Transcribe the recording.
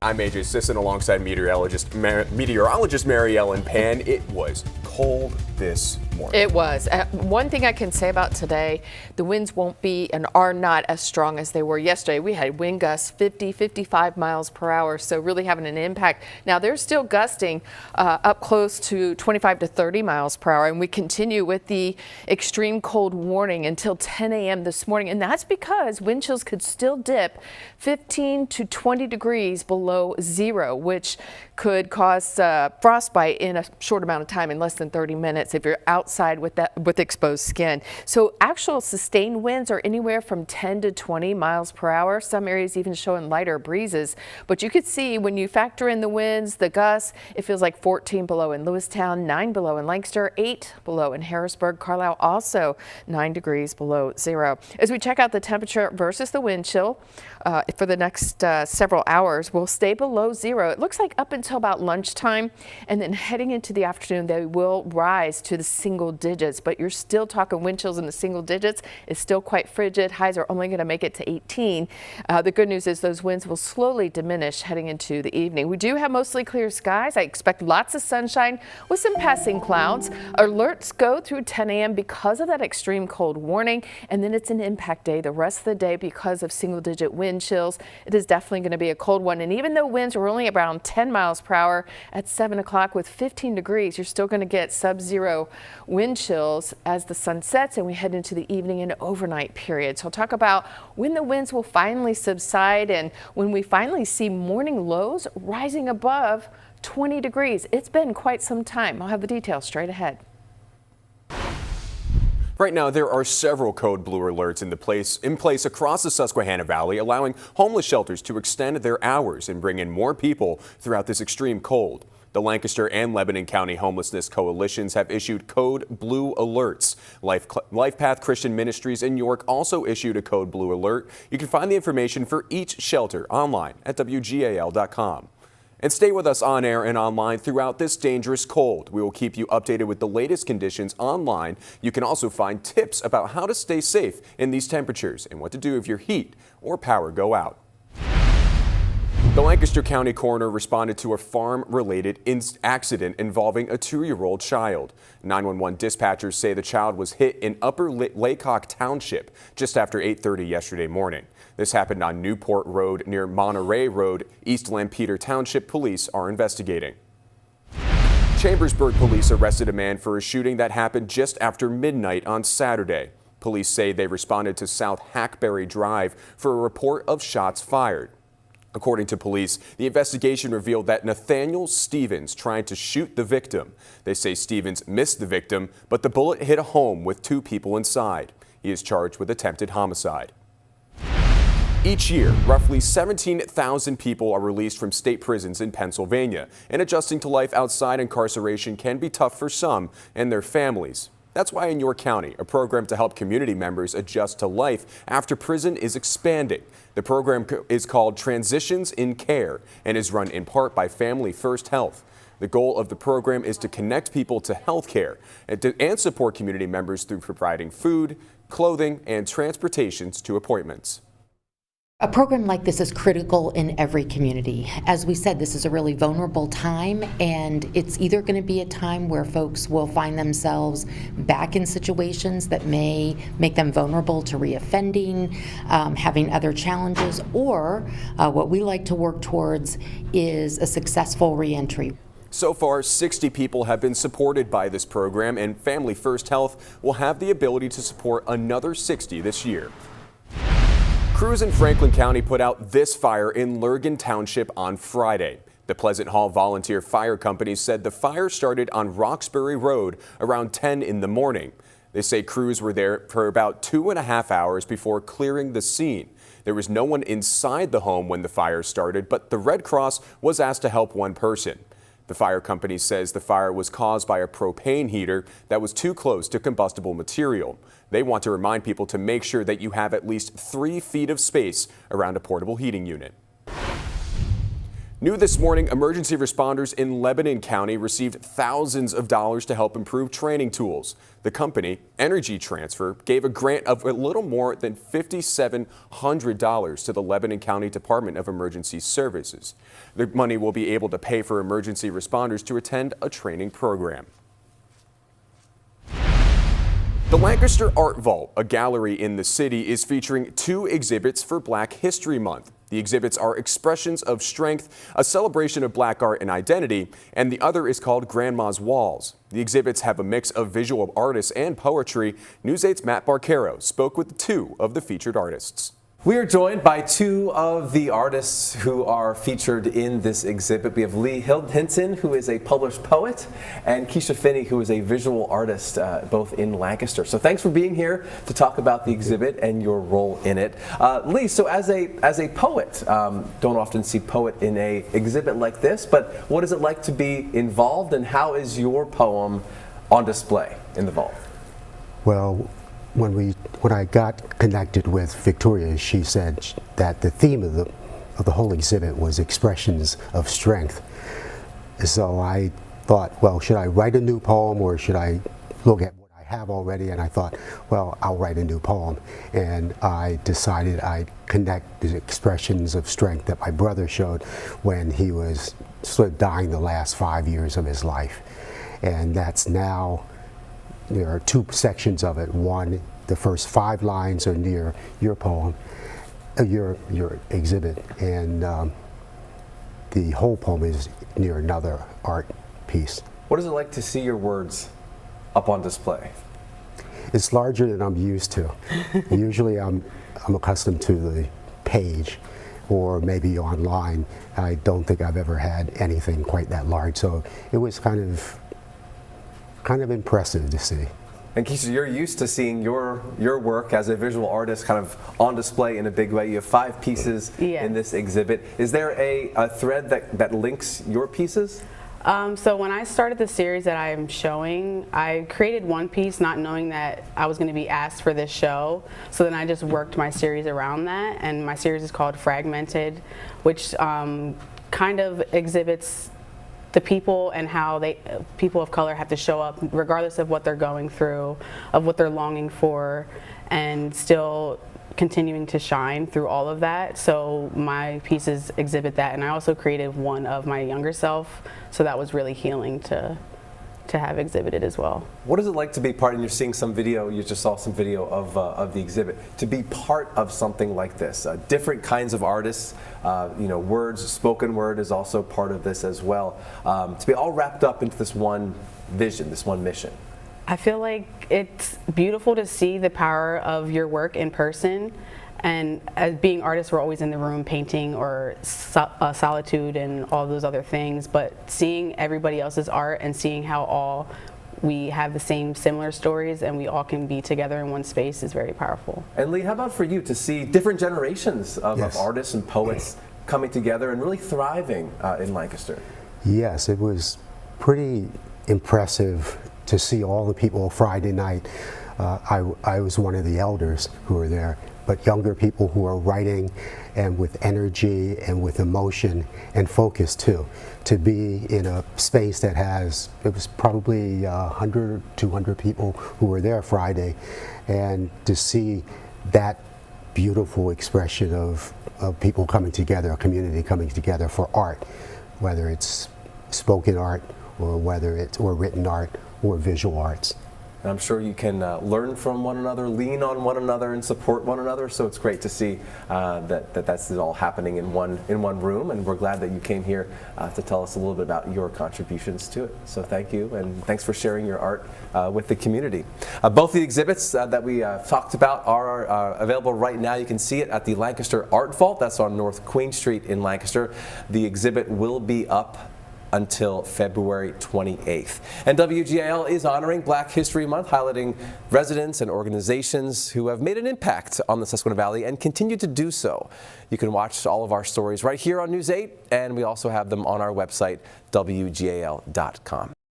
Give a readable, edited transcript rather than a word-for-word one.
I'm AJ Sisson alongside meteorologist Mary Ellen Pan. It was cold this morning. It was. One thing I can say about today, the winds won't be and are not as strong as they were yesterday. We had wind gusts 55 miles per hour, so really having an impact. Now they're still gusting up close to 25 to 30 miles per hour, and we continue with the extreme cold warning until 10 a.m. this morning, and that's because wind chills could still dip 15 to 20 degrees below zero, which could cause frostbite in a short amount of time, in less than 30 minutes if you're outside with exposed skin. So actual sustained winds are anywhere from 10 to 20 miles per hour. Some areas even showing lighter breezes. But you could see when you factor in the winds, the gusts, it feels like 14 below in Lewistown, 9 below in Lancaster, 8 below in Harrisburg. Carlisle also 9 degrees below zero. As we check out the temperature versus the wind chill for the next several hours, we'll stay below zero. It looks like up until about lunchtime, and then heading into the afternoon, they will rise to the single digits, but you're still talking wind chills in the single digits. It's still quite frigid. Highs are only going to make it to 18. The good news is those winds will slowly diminish heading into the evening. We do have mostly clear skies. I expect lots of sunshine with some passing clouds. Alerts go through 10 a.m. because of that extreme cold warning, and then it's an impact day the rest of the day because of single digit wind chills. It is definitely going to be a cold one, and even though winds are only around 10 miles per hour at 7 o'clock with 15 degrees, you're still going to get sub-zero wind chills as the sun sets and we head into the evening and overnight period. So I'll talk about when the winds will finally subside and when we finally see morning lows rising above 20 degrees. It's been quite some time. I'll have the details straight ahead. Right now, there are several code blue alerts in place across the Susquehanna Valley, allowing homeless shelters to extend their hours and bring in more people throughout this extreme cold. The Lancaster and Lebanon County Homelessness Coalitions have issued code blue alerts. Life Path Christian Ministries in York also issued a code blue alert. You can find the information for each shelter online at WGAL.com. And stay with us on air and online throughout this dangerous cold. We will keep you updated with the latest conditions online. You can also find tips about how to stay safe in these temperatures and what to do if your heat or power go out. The Lancaster County coroner responded to a farm-related accident involving a 2-year-old child. 911 dispatchers say the child was hit in Upper Laycock Township just after 8:30 yesterday morning. This happened on Newport Road near Monterey Road. East Lampeter Township police are investigating. Chambersburg police arrested a man for a shooting that happened just after midnight on Saturday. Police say they responded to South Hackberry Drive for a report of shots fired. According to police, the investigation revealed that Nathaniel Stevens tried to shoot the victim. They say Stevens missed the victim, but the bullet hit a home with 2 people inside. He is charged with attempted homicide. Each year, roughly 17,000 people are released from state prisons in Pennsylvania, and adjusting to life outside incarceration can be tough for some and their families. That's why in York County, a program to help community members adjust to life after prison is expanding. The program is called Transitions in Care and is run in part by Family First Health. The goal of the program is to connect people to health care and support community members through providing food, clothing, and transportations to appointments. A program like this is critical in every community. As we said, this is a really vulnerable time, and it's either going to be a time where folks will find themselves back in situations that may make them vulnerable to reoffending, having other challenges, or what we like to work towards is a successful reentry. So far, 60 people have been supported by this program, and Family First Health will have the ability to support another 60 this year. Crews in Franklin County put out this fire in Lurgan Township on Friday. The Pleasant Hall Volunteer Fire Company said the fire started on Roxbury Road around 10 in the morning. They say crews were there for about 2.5 hours before clearing the scene. There was no one inside the home when the fire started, but the Red Cross was asked to help one person. The fire company says the fire was caused by a propane heater that was too close to combustible material. They want to remind people to make sure that you have at least 3 feet of space around a portable heating unit. New this morning, emergency responders in Lebanon County received thousands of dollars to help improve training tools. The company, Energy Transfer, gave a grant of a little more than $5,700 to the Lebanon County Department of Emergency Services. The money will be able to pay for emergency responders to attend a training program. The Lancaster Art Vault, a gallery in the city, is featuring 2 exhibits for Black History Month. The exhibits are Expressions of Strength, a celebration of Black art and identity, and the other is called Grandma's Walls. The exhibits have a mix of visual artists and poetry. News 8's Matt Barquero spoke with 2 of the featured artists. We are joined by 2 of the artists who are featured in this exhibit. We have Lee Hinton, who is a published poet, and Keisha Finney, who is a visual artist, both in Lancaster. So thanks for being here to talk about the exhibit and your role in it. Lee, so as a poet, don't often see poet in a exhibit like this, but what is it like to be involved, and how is your poem on display in the vault? Well, when I got connected with Victoria, she said that the theme of the whole exhibit was expressions of strength. So I thought, well, should I write a new poem or should I look at what I have already? And I thought, well, I'll write a new poem. And I decided I'd connect the expressions of strength that my brother showed when he was sort of dying the last 5 years of his life. And that's now. There are 2 sections of it. One, the first 5 lines are near your poem, your exhibit, and the whole poem is near another art piece. What is it like to see your words up on display? It's larger than I'm used to. Usually I'm accustomed to the page or maybe online. I don't think I've ever had anything quite that large, so it was kind of impressive to see. And Keisha, you're used to seeing your work as a visual artist kind of on display in a big way. You have 5 pieces in this exhibit. Is there a thread that links your pieces? So when I started the series that I'm showing, I created one piece not knowing that I was going to be asked for this show. So then I just worked my series around that, and my series is called Fragmented, which kind of exhibits the people and how people of color have to show up regardless of what they're going through, of what they're longing for, and still continuing to shine through all of that. So my pieces exhibit that, and I also created one of my younger self, so that was really healing to have exhibited as well. What is it like to be part, and you're seeing some video, you just saw some video of the exhibit, to be part of something like this? Different kinds of artists, words, spoken word is also part of this as well. To be all wrapped up into this one vision, this one mission. I feel like it's beautiful to see the power of your work in person. And as being artists, we're always in the room painting or solitude and all those other things, but seeing everybody else's art and seeing how all we have the same similar stories and we all can be together in one space is very powerful. And Lee, how about for you to see different generations of Yes. artists and poets coming together and really thriving in Lancaster? Yes, it was pretty impressive to see all the people Friday night. I was one of the elders who were there, but younger people who are writing and with energy and with emotion and focus too. To be in a space that it was probably 100, 200 people who were there Friday, and to see that beautiful expression of people coming together, a community coming together for art, whether it's spoken art or whether it's written art or visual arts. And I'm sure you can learn from one another, lean on one another, and support one another. So it's great to see that's all happening in one room. And we're glad that you came here to tell us a little bit about your contributions to it. So thank you, and thanks for sharing your art with the community. Both the exhibits that we talked about are available right now. You can see it at the Lancaster Art Vault. That's on North Queen Street in Lancaster. The exhibit will be up until February 28th. And WGAL is honoring Black History Month, highlighting residents and organizations who have made an impact on the Susquehanna Valley and continue to do so. You can watch all of our stories right here on News 8, and we also have them on our website, WGAL.com.